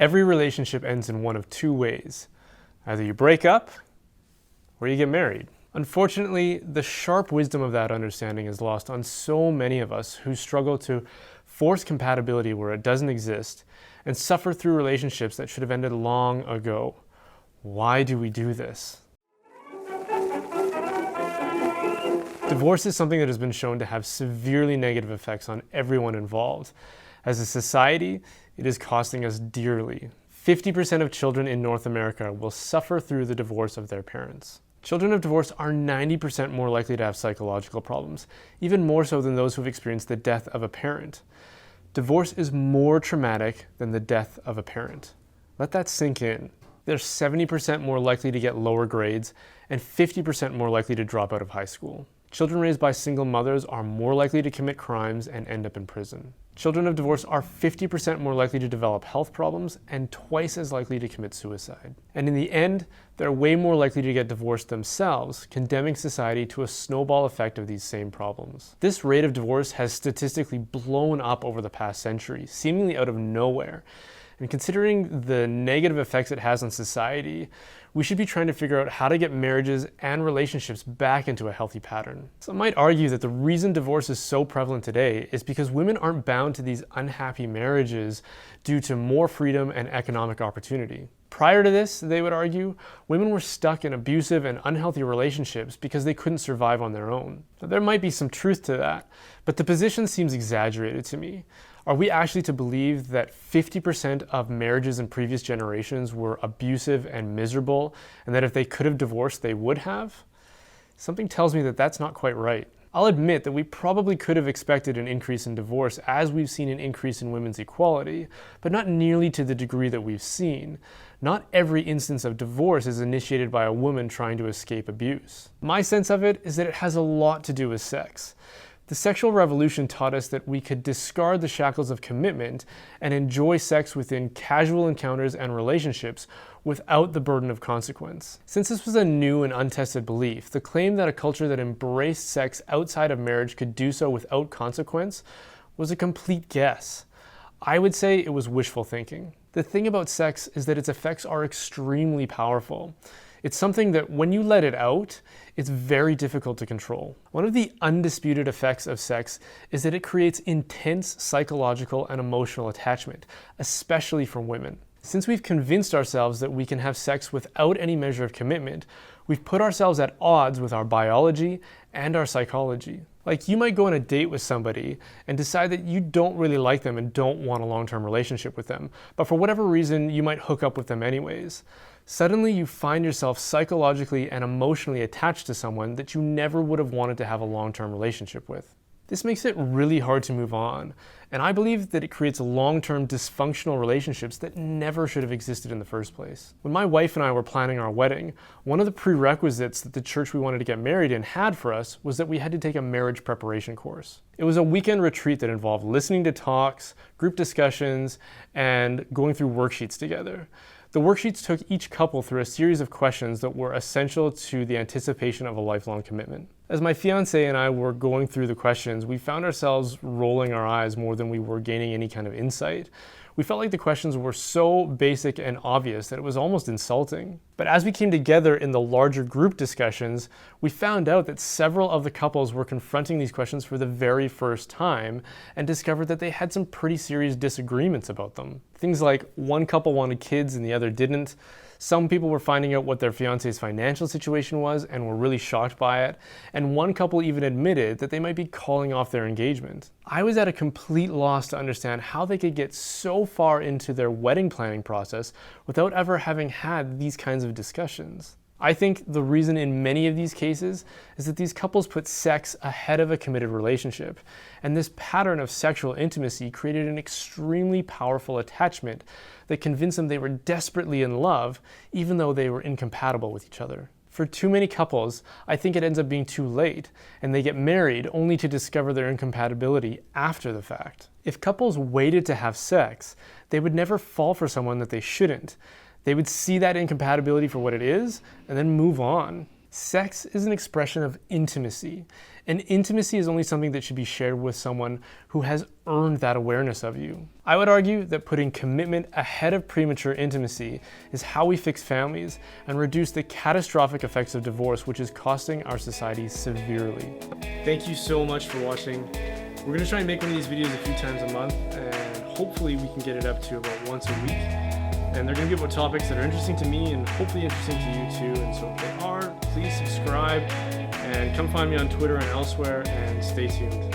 Every relationship ends in one of two ways. Either you break up or you get married. Unfortunately, the sharp wisdom of that understanding is lost on so many of us who struggle to force compatibility where it doesn't exist and suffer through relationships that should have ended long ago. Why do we do this? Divorce is something that has been shown to have severely negative effects on everyone involved. As a society, it is costing us dearly. 50% of children in North America will suffer through the divorce of their parents. Children of divorce are 90% more likely to have psychological problems, even more so than those who've experienced the death of a parent. Divorce is more traumatic than the death of a parent. Let that sink in. They're 70% more likely to get lower grades and 50% more likely to drop out of high school. Children raised by single mothers are more likely to commit crimes and end up in prison. Children of divorce are 50% more likely to develop health problems and twice as likely to commit suicide. And in the end, they're way more likely to get divorced themselves, condemning society to a snowball effect of these same problems. This rate of divorce has statistically blown up over the past century, seemingly out of nowhere. And considering the negative effects it has on society, we should be trying to figure out how to get marriages and relationships back into a healthy pattern. Some might argue that the reason divorce is so prevalent today is because women aren't bound to these unhappy marriages due to more freedom and economic opportunity. Prior to this, they would argue, women were stuck in abusive and unhealthy relationships because they couldn't survive on their own. Now, there might be some truth to that, but the position seems exaggerated to me. Are we actually to believe that 50% of marriages in previous generations were abusive and miserable, and that if they could have divorced, they would have? Something tells me that that's not quite right. I'll admit that we probably could have expected an increase in divorce as we've seen an increase in women's equality, but not nearly to the degree that we've seen. Not every instance of divorce is initiated by a woman trying to escape abuse. My sense of it is that it has a lot to do with sex. The sexual revolution taught us that we could discard the shackles of commitment and enjoy sex within casual encounters and relationships without the burden of consequence. Since this was a new and untested belief, the claim that a culture that embraced sex outside of marriage could do so without consequence was a complete guess. I would say it was wishful thinking. The thing about sex is that its effects are extremely powerful. It's something that when you let it out, it's very difficult to control. One of the undisputed effects of sex is that it creates intense psychological and emotional attachment, especially for women. Since we've convinced ourselves that we can have sex without any measure of commitment, we've put ourselves at odds with our biology and our psychology. Like, you might go on a date with somebody and decide that you don't really like them and don't want a long-term relationship with them, but for whatever reason, you might hook up with them anyways. Suddenly, you find yourself psychologically and emotionally attached to someone that you never would have wanted to have a long-term relationship with. This makes it really hard to move on, and I believe that it creates long-term dysfunctional relationships that never should have existed in the first place. When my wife and I were planning our wedding, one of the prerequisites that the church we wanted to get married in had for us was that we had to take a marriage preparation course. It was a weekend retreat that involved listening to talks, group discussions, and going through worksheets together. The worksheets took each couple through a series of questions that were essential to the anticipation of a lifelong commitment. As my fiancé and I were going through the questions, we found ourselves rolling our eyes more than we were gaining any kind of insight. We felt like the questions were so basic and obvious that it was almost insulting. But as we came together in the larger group discussions, we found out that several of the couples were confronting these questions for the very first time and discovered that they had some pretty serious disagreements about them. Things like one couple wanted kids and the other didn't. Some people were finding out what their fiance's financial situation was and were really shocked by it. And one couple even admitted that they might be calling off their engagement. I was at a complete loss to understand how they could get so far into their wedding planning process without ever having had these kinds of discussions. I think the reason in many of these cases is that these couples put sex ahead of a committed relationship, and this pattern of sexual intimacy created an extremely powerful attachment that convinced them they were desperately in love, even though they were incompatible with each other. For too many couples, I think it ends up being too late, and they get married only to discover their incompatibility after the fact. If couples waited to have sex, they would never fall for someone that they shouldn't. They would see that incompatibility for what it is and then move on. Sex is an expression of intimacy. And intimacy is only something that should be shared with someone who has earned that awareness of you. I would argue that putting commitment ahead of premature intimacy is how we fix families and reduce the catastrophic effects of divorce, which is costing our society severely. Thank you so much for watching. We're gonna try and make one of these videos a few times a month, and hopefully we can get it up to about once a week. And they're gonna be about topics that are interesting to me and hopefully interesting to you too. And so if they are, please subscribe and come find me on Twitter and elsewhere, and stay tuned.